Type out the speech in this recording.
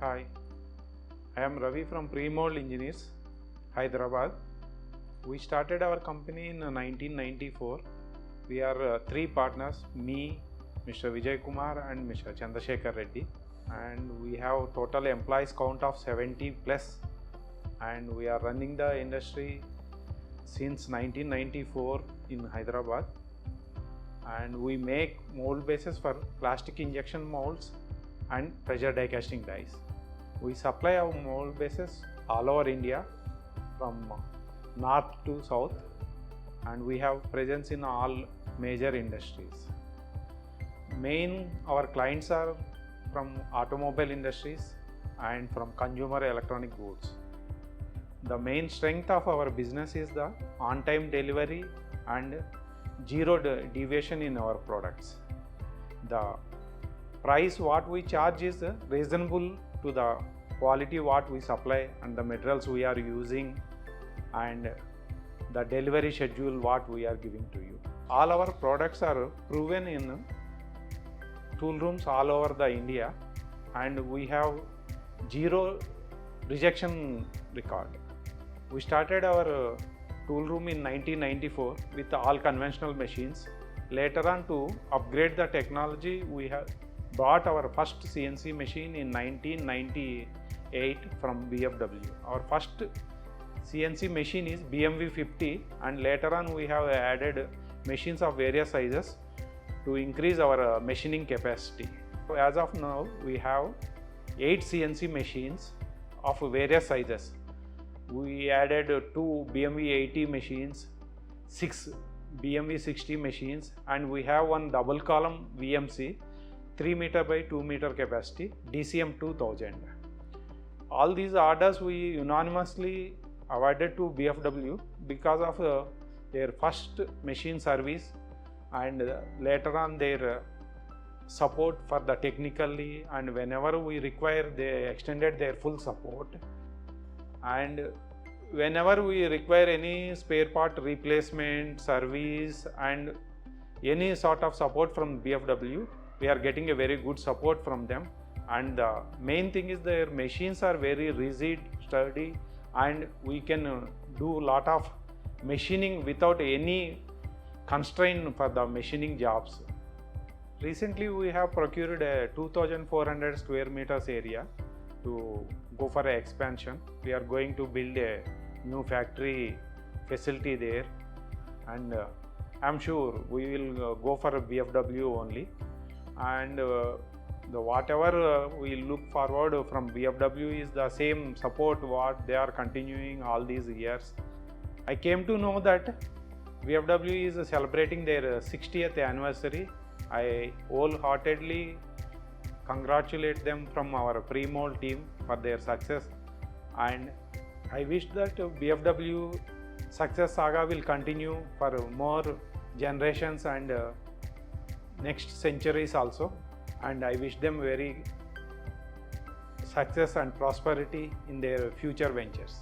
Hi, I am Ravi from Mold Engineers, Hyderabad. We started our company in 1994. We are three partners, me, Mr. Vijay Kumar and Mr. Chandrasekhar Reddy. And we have total employees count of 70 plus. And we are running the industry since 1994 in Hyderabad. And we make mold bases for plastic injection molds and pressure die casting dies. We supply our mold bases all over India from north to south, and we have presence in all major industries. Our clients are from automobile industries and from consumer electronic goods. The main strength of our business is the on-time delivery and zero deviation in our products. The price what we charge is reasonable to the quality what we supply and the materials we are using and the delivery schedule what we are giving to you. All our products are proven in tool rooms all over the India, and we have zero rejection record. We started our tool room in 1994 with all conventional machines. Later on, to upgrade the technology, we have bought our first CNC machine in 1998 from BFW. Our first CNC machine is BMV50, and later on we have added machines of various sizes to increase our machining capacity. As of now, we have 8 CNC machines of various sizes. We added 2 BMV80 machines, 6 BMV60 machines, and we have one double column VMC 3 meter by 2 meter capacity DCM 2000. All these orders we unanimously awarded to BFW because of their first machine service and later on their support for the technically, and whenever we require they extended their full support. And whenever we require any spare part replacement, service and any sort of support from BFW, we are getting a very good support from them. And the main thing is their machines are very rigid, sturdy, and we can do a lot of machining without any constraint for the machining jobs. Recently we have procured a 2400 square meters area to go for an expansion. We are going to build a new factory facility there, and I'm sure we will go for a BFW only. And whatever we look forward from BFW is the same support what they are continuing all these years. I came to know that BFW is celebrating their 60th anniversary. I wholeheartedly congratulate them from our pre-mold team for their success, and I wish that BFW success saga will continue for more generations and next centuries also, and I wish them very success and prosperity in their future ventures.